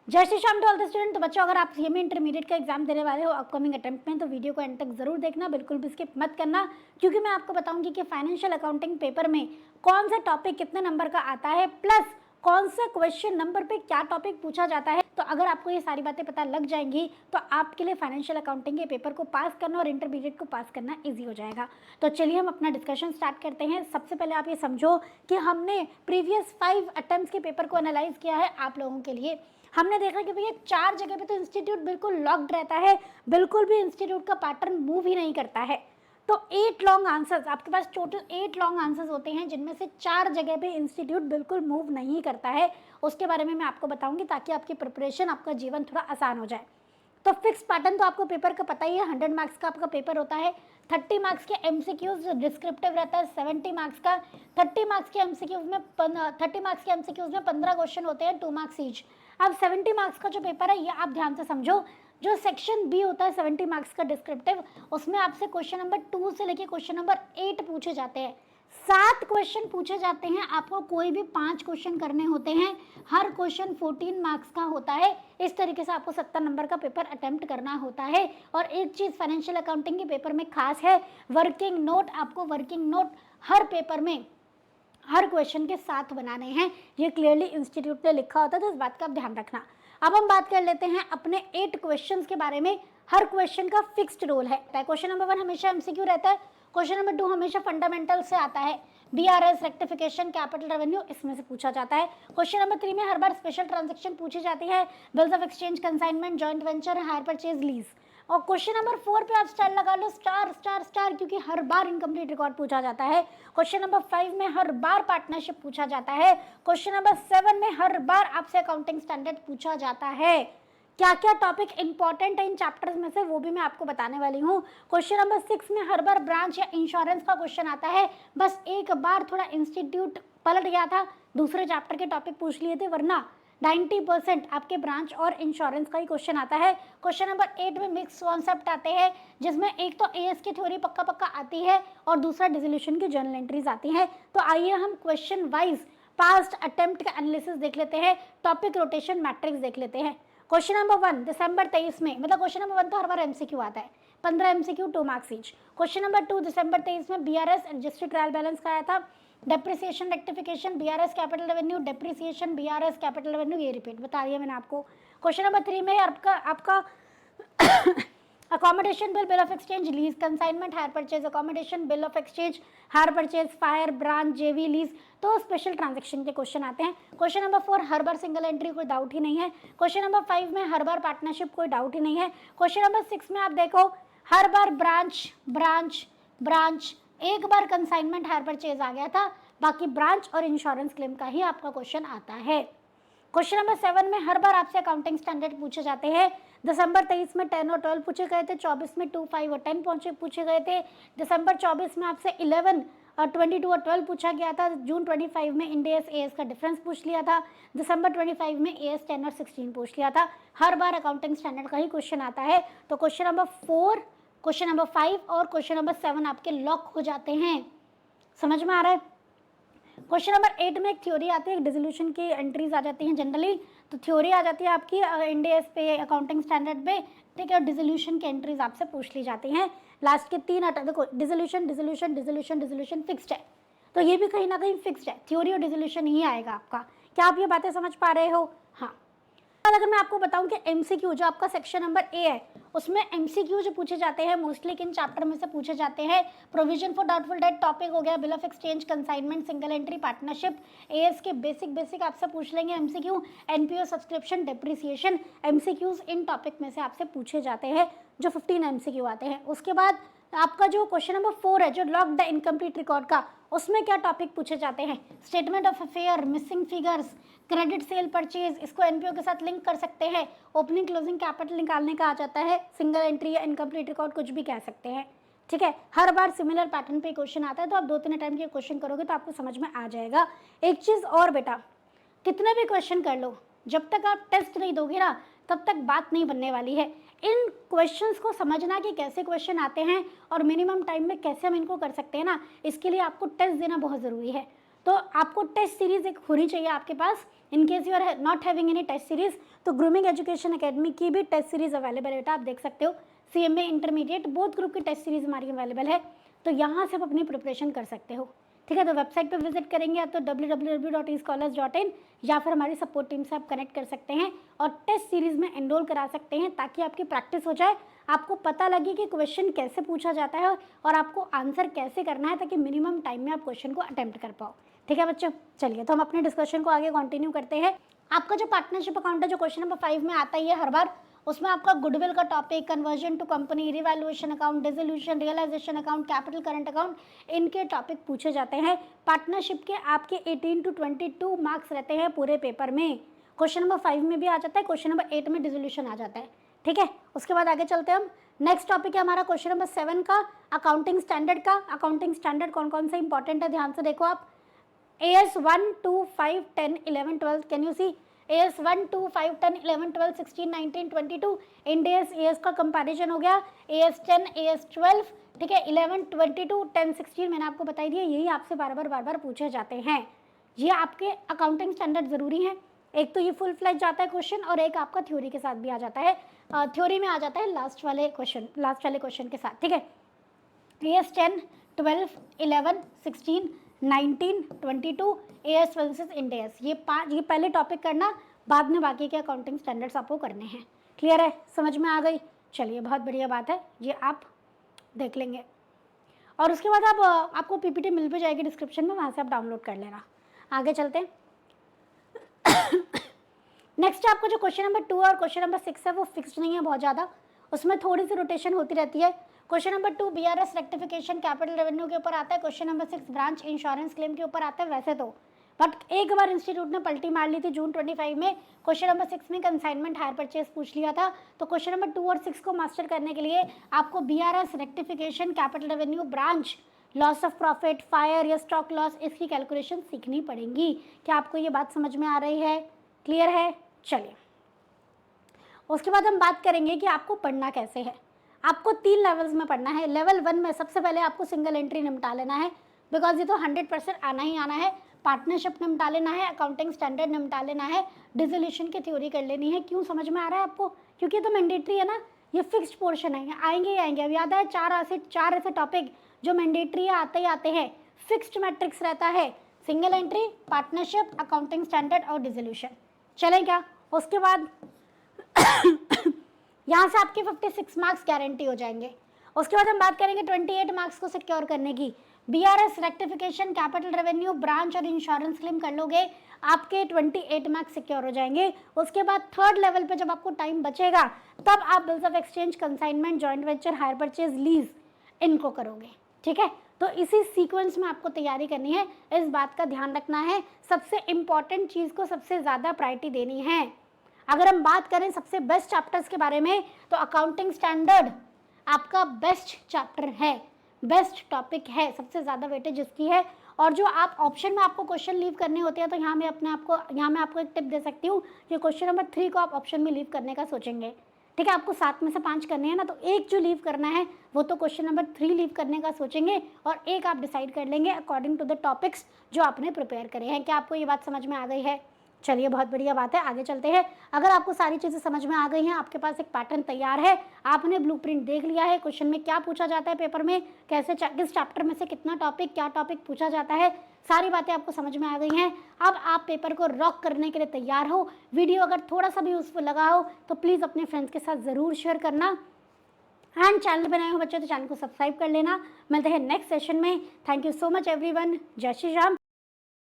जय Shri Shyam to all the student. तो बच्चों, अगर आप सीएमए इंटरमीडिएट का एग्जाम देने वाले हो अपकमिंग अटेम्प्ट में, तो वीडियो को एंड तक जरूर देखना, बिल्कुल भी स्किप मत करना, क्योंकि मैं आपको बताऊंगी कि फाइनेंशियल अकाउंटिंग पेपर में कौन सा टॉपिक कितने नंबर का आता है, प्लस कौन सा क्वेश्चन नंबर पे क्या टॉपिक पूछा जाता है। तो अगर आपको ये सारी बातें पता लग जाएंगी तो आपके लिए फाइनेंशियल अकाउंटिंग के पेपर को पास करना और इंटरमीडिएट को पास करना ईजी हो जाएगा। तो चलिए हम अपना डिस्कशन स्टार्ट करते हैं। सबसे पहले आप ये समझो कि हमने प्रीवियस 5 अटेम्प्ट्स के पेपर को एनालाइज किया है आप लोगों के लिए। हमने देखा कि भैया 4 जगह पे तो इंस्टीट्यूट बिल्कुल लॉक्ड रहता है, बिल्कुल भी इंस्टीट्यूट का पैटर्न मूव ही नहीं करता है। तो 8 लॉन्ग आंसर्स, आपके पास टोटल 8 लॉन्ग आंसर्स होते हैं, जिनमें से 4 जगह पे इंस्टीट्यूट बिल्कुल मूव नहीं करता है। उसके बारे में मैं आपको बताऊंगी ताकि आपकी प्रिपरेशन, आपका जीवन थोड़ा आसान हो जाए। तो फिक्स पैटर्न तो आपको पेपर का पता ही है। 100 मार्क्स का आपका पेपर होता है। 30 मार्क्स के एमसीक्यूज डिस्क्रिप्टिव रहता है 70 मार्क्स का। 30 मार्क्स के एमसीक्यूज में 15 क्वेश्चन होते हैं, 2 मार्क्स ईच। अब 70 मार्क्स का जो पेपर है ये आप ध्यान से समझो। जो सेक्शन बी होता है 70 मार्क्स का डिस्क्रिप्टिव, उसमें आपसे क्वेश्चन नंबर 2 से लेके क्वेश्चन नंबर 8 पूछे जाते हैं। 7 क्वेश्चन पूछे जाते हैं, आपको कोई भी 5 क्वेश्चन करने होते हैं। हर क्वेश्चन 14 मार्क्स का होता है। इस तरीके से आपको 70 नंबर का पेपर अटेम्प्ट करना होता है। और एक चीज फाइनेंशियल अकाउंटिंग के पेपर में खास है, वर्किंग नोट। आपको वर्किंग नोट हर पेपर में हर क्वेश्चन के साथ बनाने हैं। ये क्लियरली इंस्टीट्यूट ने लिखा होता है, तो इस बात का आप ध्यान रखना। अब हम बात कर लेते हैं अपने 8 क्वेश्चंस के बारे में। हर क्वेश्चन का फिक्स्ड रोल है। क्वेश्चन नंबर 1 हमेशा एमसीक्यू रहता है। क्वेश्चन नंबर 2 हमेशा फंडामेंटल से आता है। बीआरएस, रेक्टिफिकेशन, कैपिटल रेवेन्यू, इसमें से पूछा जाता है। क्वेश्चन नंबर 3 में हर बार स्पेशल ट्रांजेक्शन पूछी जाती है। Bills of exchange, consignment, joint venture, hire purchase, lease. और क्वेश्चन नंबर 4 पे आप स्टार लगा लो, स्टार स्टार स्टार, क्योंकि हर बार इनकम्प्लीट रिकॉर्ड पूछा जाता है। क्वेश्चन नंबर 5 में हर बार पार्टनरशिप पूछा जाता है। क्वेश्चन नंबर 7 में हर बार आपसे अकाउंटिंग स्टैंडर्ड पूछा जाता है। क्या क्या टॉपिक इंपॉर्टेंट है इन चैप्टर्स में से वो भी मैं आपको बताने वाली हूँ। क्वेश्चन नंबर 6 में हर बार ब्रांच या इंश्योरेंस का क्वेश्चन आता है। बस एक बार थोड़ा इंस्टीट्यूट पलट गया था, दूसरे चैप्टर के टॉपिक पूछ लिए थे, वरना 90% आपके ब्रांच और इंश्योरेंस का ही क्वेश्चन आता है। क्वेश्चन नंबर 8 में मिक्स कॉन्सेप्ट आते हैं, जिसमें एक तो एएस की थ्योरी पक्का पक्का आती है और दूसरा डिसोल्यूशन की जर्नल एंट्रीज आती हैं। तो आइए हम क्वेश्चन वाइज पास्ट अटेम्प्ट का एनालिसिस देख लेते हैं, टॉपिक रोटेशन मैट्रिक्स देख लेते हैं। क्वेश्चन नंबर 1 दिसंबर 23 में, मतलब क्वेश्चन नंबर 1 तो हर बार एमसीक्यू आता है, 15 MCQ, 2 marks each. Question number 2 दिसंबर 23 में बीआरएस एडजस्टेड ट्रायल बैलेंस का आया था। Depreciation, rectification, BRS capital revenue, depreciation, BRS capital revenue, ये रिपीट बता दिया मैंने आपको। क्वेश्चन नंबर 3 में आपका accommodation bill, bill of exchange, lease, consignment, hire purchase, accommodation, bill of exchange, hire purchase, fire, branch, जेवी, लीज, तो स्पेशल ट्रांजैक्शन के क्वेश्चन आते हैं। क्वेश्चन नंबर 4 हर बार सिंगल एंट्री, कोई डाउट ही नहीं है। क्वेश्चन नंबर 5 में हर बार पार्टनरशिप, कोई डाउट ही नहीं है। क्वेश्चन नंबर 6 में आप देखो हर बार ब्रांच ब्रांच ब्रांच, एक बार कंसाइनमेंट, हायर परचेज आ गया था, बाकी ब्रांच और इंश्योरेंस क्लेम का ही आपका क्वेश्चन आता है। क्वेश्चन नंबर 7 में हर बार आपसे अकाउंटिंग स्टैंडर्ड पूछे जाते हैं। दिसंबर 23 में 10 और 12 पूछे गए थे, 24 में 2, 5 और 10 पूछे गए थे। दिसंबर 24 में आपसे 11 और 22 और 12 पूछा गया था। जून 25 में इंडेस एएस का डिफरेंस पूछ लिया था। दिसंबर 25 में एएस 10 और 16 पूछ लिया था। हर बार अकाउंटिंग स्टैंडर्ड का ही क्वेश्चन आता है। तो क्वेश्चन नंबर 4, क्वेश्चन नंबर 5 और क्वेश्चन नंबर 7 आपके लॉक हो जाते हैं। समझ में आ रहा है? क्वेश्चन नंबर 8 में एक थ्योरी आती है, डिसोल्यूशन की एंट्रीज आ जाती हैं जनरली। तो थ्योरी आ जाती है आपकी इंडेस पे, अकाउंटिंग स्टैंडर्ड पे, ठीक है। और डिसोल्यूशन की एंट्रीज आपसे पूछ ली जाती हैं। लास्ट के 3 देखो, dissolution dissolution dissolution dissolution fixed है, तो ये भी कहीं ना कहीं फिक्स्ड है, थ्योरी और डिसोल्यूशन ही आएगा आपका। क्या आप ये बातें समझ पा रहे हो? हाँ। अगर मैं आपको बताऊं कि एमसीक्यू जो आपका सेक्शन नंबर ए है, उसमें एमसीक्यू जो पूछे जाते हैं मोस्टली किन चैप्टर में से पूछे जाते हैं? Provision for doubtful debt topic हो गया, bill of exchange, consignment, single entry, partnership, AS के बेसिक आपसे पूछ लेंगे MCQ, NPO, subscription, depreciation, MCQs इन टॉपिक में से आपसे पूछे जाते हैं, जो 15 एमसीक्यू आते हैं। उसके बाद आपका जो क्वेश्चन नंबर 4 है, जो लॉक द इनकम्प्लीट रिकॉर्ड का, उसमें क्या टॉपिक पूछे जाते हैं? Statement of affair, missing figures, credit sale purchase, इसको एनपीओ के साथ लिंक कर सकते हैं, ओपनिंग क्लोजिंग कैपिटल निकालने का आ जाता है, सिंगल एंट्री या इनकम्प्लीट रिकॉर्ड, कुछ भी कह सकते हैं, ठीक है। हर बार सिमिलर पैटर्न पे क्वेश्चन आता है, तो आप 2-3 टाइम के क्वेश्चन करोगे तो आपको समझ में आ जाएगा। एक चीज और बेटा, कितने भी क्वेश्चन कर लो, जब तक आप टेस्ट नहीं दोगे ना, तब तक बात नहीं बनने वाली है। इन क्वेश्चंस को समझना कि कैसे क्वेश्चन आते हैं और मिनिमम टाइम में कैसे हम इनको कर सकते हैं ना, इसके लिए आपको टेस्ट देना बहुत ज़रूरी है। तो आपको टेस्ट सीरीज एक होनी चाहिए आपके पास। In case you are not having any test series तो ग्रूमिंग एजुकेशन एकेडमी की भी टेस्ट सीरीज अवेलेबल है बेटा, आप देख सकते हो। CMA इंटरमीडिएट बोथ ग्रुप की टेस्ट सीरीज हमारी अवेलेबल है, तो यहाँ से आप अपनी प्रिपरेशन कर सकते हो। ठीक है, तो वेबसाइट पर विजिट करेंगे या तो www.escholars.in या फिर हमारी सपोर्ट टीम से आप कनेक्ट कर सकते हैं और टेस्ट सीरीज में एनरोल करा सकते हैं, ताकि आपकी प्रैक्टिस हो जाए, आपको पता लगे कि क्वेश्चन कैसे पूछा जाता है और आपको आंसर कैसे करना है, ताकि मिनिमम टाइम में आप क्वेश्चन को अटेम्प्ट कर पाओ। ठीक है बच्चों, चलिए तो हम अपने डिस्कशन को आगे कंटिन्यू करते हैं। आपका जो पार्टनरशिप अकाउंट है, जो क्वेश्चन नंबर 5 में आता ही है हर बार, उसमें आपका गुडविल का topic, conversion to company, revaluation account, dissolution, realisation account, capital current account, इनके टॉपिक पूछे जाते हैं। पार्टनरशिप के आपके 18 to 22 मार्क्स रहते हैं पूरे पेपर में। क्वेश्चन नंबर 5 में भी आ जाता है, क्वेश्चन नंबर 8 में डिसोल्यूशन आ जाता है। ठीक है, उसके बाद आगे चलते हैं हम। नेक्स्ट टॉपिक है हमारा क्वेश्चन नंबर 7 का, अकाउंटिंग स्टैंडर्ड का। अकाउंटिंग स्टैंडर्ड कौन कौन से इंपॉर्टेंट है, ध्यान से देखो आप। AS 1, 2, 5, 10, 11, 12, can you see AS 1, 2, 5, 10, 11, 12, 16, 19, 22, end AS का कंपैरिजन हो गया, AS 10, AS 12, ठीक है, 11, 22, 10, 16 मैंने आपको बताई दिया, यही आपसे बार बार पूछे जाते हैं। ये आपके अकाउंटिंग स्टैंडर्ड ज़रूरी हैं। एक तो ये फुल फ्लैज जाता है क्वेश्चन, और एक आपका थ्योरी के साथ भी आ जाता है, थ्योरी में आ जाता है लास्ट वाले क्वेश्चन के साथ। ठीक है, AS 10, 12, 11, 16, 19, 22, AS versus end AS, ये पहले टॉपिक करना, बाद में बाकी के अकाउंटिंग स्टैंडर्ड्स आपको करने हैं। क्लियर है, समझ में आ गई? चलिए बहुत बढ़िया बात है, ये आप देख लेंगे और उसके बाद आपको PPT मिल भी जाएगी डिस्क्रिप्शन में, वहाँ से आप डाउनलोड कर लेना। आगे चलते हैं। नेक्स्ट आपको जो क्वेश्चन नंबर 2 और क्वेश्चन नंबर 6 है वो फिक्स्ड नहीं है बहुत ज़्यादा, उसमें थोड़ी सी रोटेशन होती रहती है। Question number 2 BRS rectification capital revenue के ऊपर आता है, question number 6 branch insurance claim के ऊपर आता है वैसे तो, बट एक बार इंस्टीट्यूट ने पलटी मार ली थी जून 25 में, क्वेश्चन नंबर 6 में कंसाइनमेंट हायर परचेज पूछ लिया था, तो क्वेश्चन नंबर 2 और 6 को मास्टर करने के लिए आपको BRS rectification capital revenue branch loss of profit fire या स्टॉक लॉस इसकी कैलकुलेशन सीखनी पड़ेगी। क्या आपको ये बात समझ में आ रही है? क्लियर है? चलिए उसके बाद हम बात करेंगे कि आपको पढ़ना कैसे है। आपको 3 लेवल्स में पढ़ना है। लेवल 1 में सबसे पहले आपको सिंगल एंट्री निपटा लेना है, बिकॉज ये तो 100% आना ही आना है। पार्टनरशिप निपटा लेना है, अकाउंटिंग स्टैंडर्ड निपटा लेना है, डिसोल्यूशन की थ्योरी कर लेनी है। क्यों समझ में आ रहा है आपको? क्योंकि ये तो मैंडेटरी है ना, ये फिक्स्ड पोर्शन है, आएंगे ही आएंगे। अब याद है चार ऐसे टॉपिक जो मैंडेटरी आते ही आते हैं, फिक्स्ड मैट्रिक्स रहता है, single entry, partnership, accounting standard और डिसोल्यूशन। चलें क्या? उसके बाद यहाँ से आपके 56 मार्क्स गारंटी हो जाएंगे। उसके बाद हम बात करेंगे 28 मार्क्स को सिक्योर करने की। BRS rectification capital revenue branch और इंश्योरेंस क्लेम कर लोगे, आपके 28 मार्क्स सिक्योर हो जाएंगे। उसके बाद थर्ड लेवल पे जब आपको टाइम बचेगा तब आप bills of exchange, consignment, joint venture, hire purchase, lease इनको करोगे। ठीक है, तो इसी सीक्वेंस में आपको तैयारी करनी है, इस बात का ध्यान रखना है। सबसे इंपॉर्टेंट चीज़ को सबसे ज़्यादा प्रायोरिटी देनी है। अगर हम बात करें सबसे बेस्ट चैप्टर्स के बारे में, तो अकाउंटिंग स्टैंडर्ड आपका बेस्ट चैप्टर है, बेस्ट टॉपिक है, सबसे ज़्यादा वेटेज इसकी है। और जो आप ऑप्शन में आपको क्वेश्चन लीव करने होते हैं, तो यहाँ मैं आपको एक टिप दे सकती हूँ कि क्वेश्चन नंबर 3 को आप ऑप्शन में लीव करने का सोचेंगे। ठीक है, आपको 7 में से 5 करने हैं ना, तो एक जो लीव करना है वो तो क्वेश्चन नंबर 3 लीव करने का सोचेंगे, और एक आप डिसाइड कर लेंगे अकॉर्डिंग टू द टॉपिक्स जो आपने प्रिपेयर करे हैं। क्या आपको ये बात समझ में आ गई है? चलिए बहुत बढ़िया बात है, आगे चलते हैं। अगर आपको सारी चीज़ें समझ में आ गई हैं, आपके पास एक पैटर्न तैयार है, आपने ब्लूप्रिंट देख लिया है, क्वेश्चन में क्या पूछा जाता है पेपर में, कैसे किस चैप्टर में से कितना टॉपिक, क्या टॉपिक पूछा जाता है, सारी बातें आपको समझ में आ गई हैं। अब आप पेपर को रॉक करने के लिए तैयार हो। वीडियो अगर थोड़ा सा भी यूजफुल लगा हो तो प्लीज़ अपने फ्रेंड्स के साथ ज़रूर शेयर करना, एंड चैनल बनाए हो बच्चे तो चैनल को सब्सक्राइब कर लेना। मिलते हैं नेक्स्ट सेशन में। Thank you so much everyone. जय श्री राम।